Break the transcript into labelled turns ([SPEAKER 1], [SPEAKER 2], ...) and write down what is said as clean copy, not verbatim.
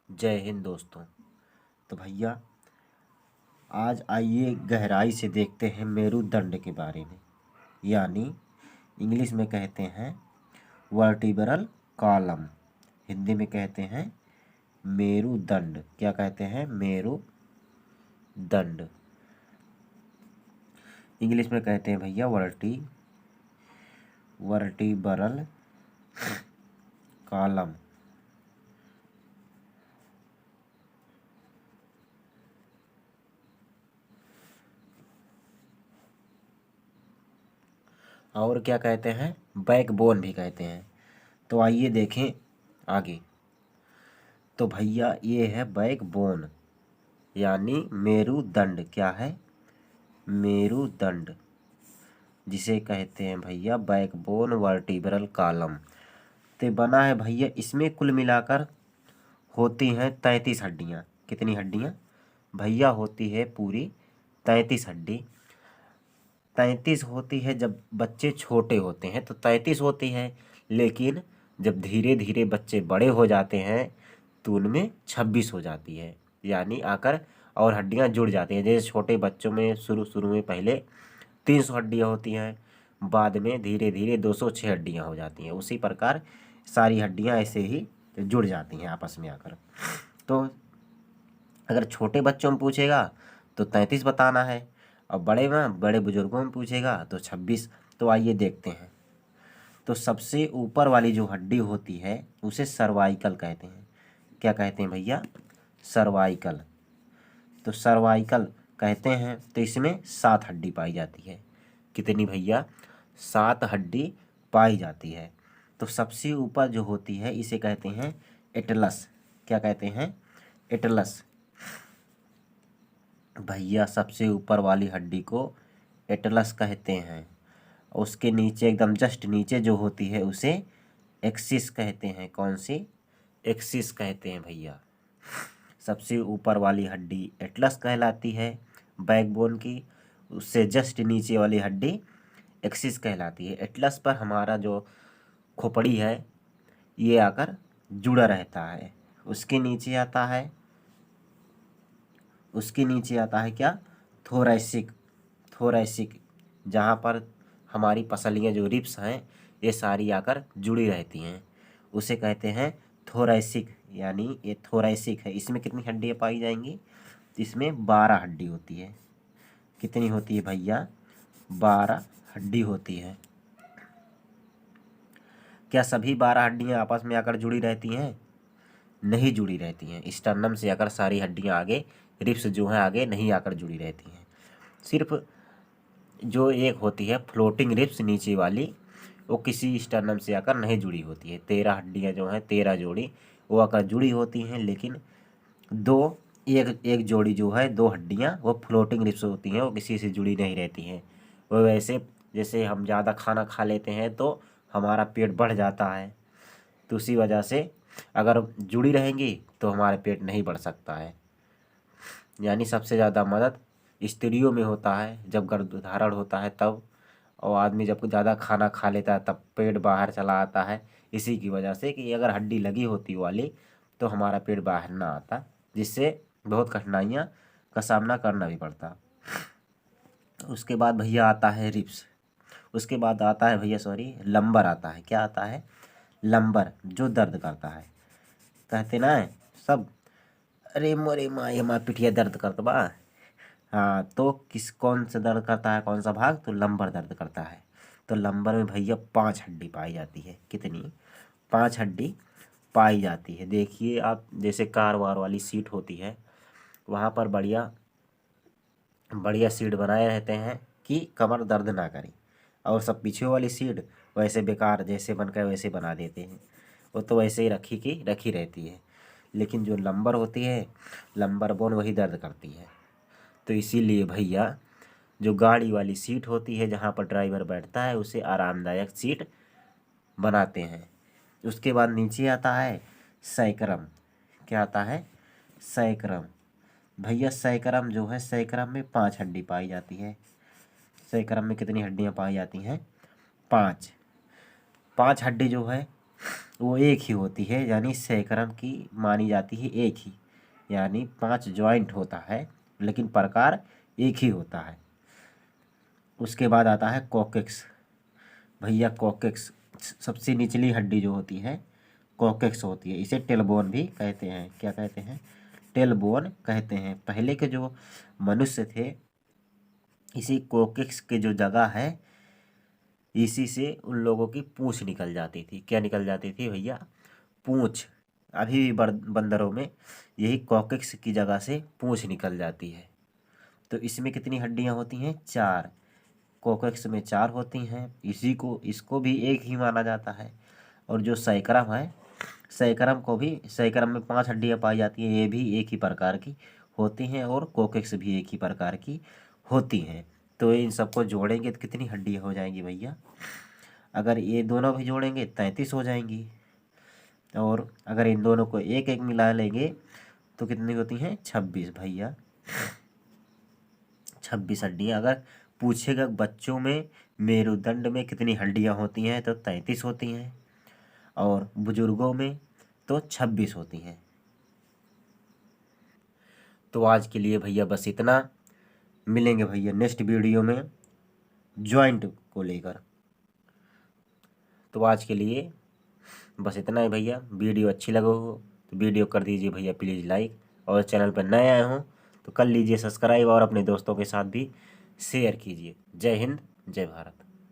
[SPEAKER 1] जय हिंद दोस्तों। तो भैया आज आइए गहराई से देखते हैं मेरुदंड के बारे में, यानी इंग्लिश में कहते हैं वर्टिब्रल कॉलम, हिंदी में कहते हैं मेरुदंड। क्या कहते हैं? मेरुदंड। इंग्लिश में कहते हैं भैया वर्टिब्रल कॉलम। और क्या कहते हैं? बैकबोन भी कहते हैं। तो आइए देखें आगे। तो भैया ये है बैकबोन, यानी मेरुदंड। क्या है? मेरुदंड, जिसे कहते हैं भैया बैकबोन वर्टिब्रल कॉलम। तो बना है भैया, इसमें कुल मिलाकर होती हैं 33 हड्डियाँ। कितनी हड्डियाँ भैया? होती है पूरी 33 हड्डी। 33 होती है जब बच्चे छोटे होते हैं तो 33 होती है, लेकिन जब धीरे धीरे बच्चे बड़े हो जाते हैं तो उनमें 26 हो जाती है, यानी आकर और हड्डियां जुड़ जाती हैं। जैसे छोटे बच्चों में शुरू शुरू में पहले 300 हड्डियां होती हैं, बाद में धीरे धीरे 206 हड्डियां हो जाती हैं। उसी प्रकार सारी हड्डियां ऐसे ही जुड़ जाती हैं आपस में आकर। तो अगर छोटे बच्चों में पूछेगा तो 33 बताना है, और बड़े बुजुर्गों में पूछेगा तो 26। तो आइए देखते हैं। तो सबसे ऊपर वाली जो हड्डी होती है उसे सर्वाइकल कहते हैं। क्या कहते हैं भैया? सर्वाइकल। तो सर्वाइकल कहते हैं। तो इसमें 7 हड्डी पाई जाती है। कितनी भैया? 7 हड्डी पाई जाती है। तो सबसे ऊपर जो होती है इसे कहते हैं एटलस। क्या कहते हैं? एटलस। भैया सबसे ऊपर वाली हड्डी को एटलस कहते हैं। उसके नीचे एकदम जस्ट नीचे जो होती है उसे एक्सिस कहते हैं। कौन सी? एक्सिस कहते हैं भैया। सबसे ऊपर वाली हड्डी एटलस कहलाती है बैकबोन की, उससे जस्ट नीचे वाली हड्डी एक्सिस कहलाती है। एटलस पर हमारा जो खोपड़ी है ये आकर जुड़ा रहता है। उसके नीचे आता है क्या? थोरैसिक। थोरैसिक, जहाँ पर हमारी पसलियाँ जो रिब्स हैं ये सारी आकर जुड़ी रहती हैं, उसे कहते हैं थोरैसिक, यानी ये थोरैसिक है। इसमें कितनी हड्डियाँ पाई जाएंगी? इसमें 12 हड्डी होती है। कितनी होती है भैया? 12 हड्डी होती है। क्या सभी 12 हड्डियाँ आपस में आकर जुड़ी रहती हैं? नहीं जुड़ी रहती हैं। स्टर्नम से आकर सारी हड्डियाँ आगे, रिब्स जो हैं आगे नहीं आकर जुड़ी रहती हैं। सिर्फ जो एक होती है फ्लोटिंग रिब्स नीचे वाली, वो किसी स्टर्नम से आकर नहीं जुड़ी होती है। 13 हड्डियाँ जो हैं, 13 जोड़ी वो आकर जुड़ी होती हैं, लेकिन एक एक जोड़ी जो है, 2 हड्डियाँ वो फ्लोटिंग रिब्स होती हैं, वो किसी से जुड़ी नहीं रहती हैं। वो वैसे जैसे हम ज़्यादा खाना खा लेते हैं तो हमारा पेट बढ़ जाता है, तो उसी वजह से अगर जुड़ी रहेंगी तो हमारा पेट नहीं बढ़ सकता है। यानी सबसे ज़्यादा मदद स्त्रियों में होता है जब गर्भधारण होता है तब, और आदमी जब ज़्यादा खाना खा लेता है तब पेट बाहर चला आता है। इसी की वजह से कि अगर हड्डी लगी होती वाली तो हमारा पेट बाहर ना आता, जिससे बहुत कठिनाइयाँ का सामना करना भी पड़ता। उसके बाद भैया आता है रिब्स। उसके बाद आता है भैया लंबर आता है। क्या आता है? लंबर, जो दर्द करता है। कहते ना है सब, अरे मोरे माँ ये माँ पिठिया दर्द करता बा। हाँ, तो कौन सा दर्द करता है? कौन सा भाग? तो लंबर दर्द करता है। तो लंबर में भैया 5 हड्डी पाई जाती है। कितनी? 5 हड्डी पाई जाती है। देखिए आप, जैसे कार वार वाली सीट होती है वहाँ पर बढ़िया बढ़िया सीट बनाए रहते हैं कि कमर दर्द ना करे, और सब पीछे वाली सीट वैसे बेकार जैसे बनकर वैसे बना देते हैं, वो तो वैसे ही रखी रहती है। लेकिन जो लंबर होती है, लंबर बोन, वही दर्द करती है। तो इसीलिए भैया जो गाड़ी वाली सीट होती है जहाँ पर ड्राइवर बैठता है उसे आरामदायक सीट बनाते हैं। उसके बाद नीचे आता है सैक्रम। क्या आता है? सैक्रम। भैया सैक्रम जो है, सैक्रम में 5 हड्डी पाई जाती है। सैक्रम में कितनी हड्डियाँ पाई जाती हैं? 5। 5 हड्डी जो है वो एक ही होती है, यानी सैकड़म की मानी जाती है एक ही, यानी 5 जॉइंट होता है लेकिन प्रकार एक ही होता है। उसके बाद आता है कॉकेक्स। भैया कॉकेक्स सबसे निचली हड्डी जो होती है कॉकेक्स होती है। इसे टेलबोन भी कहते हैं। क्या कहते हैं? टेलबोन कहते हैं। पहले के जो मनुष्य थे, इसी कॉकेक्स के जो जगह है, इसी से उन लोगों की पूंछ निकल जाती थी। क्या निकल जाती थी भैया? पूंछ। अभी भी बंदरों में यही कॉकेक्स की जगह से पूंछ निकल जाती है। तो इसमें कितनी हड्डियां होती हैं? 4। कॉकेक्स में 4 होती हैं। इसको भी एक ही माना जाता है। और जो सैकड़म है, सैकड़म में 5 हड्डियां पाई जाती हैं। ये भी एक ही प्रकार की होती हैं और कॉकेक्स भी एक ही प्रकार की होती हैं। तो इन सबको जोड़ेंगे तो कितनी हड्डियां हो जाएंगी भैया? अगर ये दोनों भी जोड़ेंगे 33 हो जाएंगी। और अगर इन दोनों को एक एक मिला लेंगे तो कितनी होती हैं? 26 भैया। 26 हड्डियाँ। अगर पूछेगा बच्चों में मेरुदंड में कितनी हड्डियाँ होती हैं तो 33 होती हैं, और बुजुर्गों में तो 26 होती हैं। तो आज के लिए भैया बस इतना। मिलेंगे भैया नेक्स्ट वीडियो में जॉइंट को लेकर। तो आज के लिए बस इतना ही भैया। वीडियो अच्छी लगे हो तो वीडियो कर दीजिए भैया प्लीज़ लाइक, और चैनल पर नए आए हों तो कर लीजिए सब्सक्राइब, और अपने दोस्तों के साथ भी शेयर कीजिए। जय हिंद, जय भारत।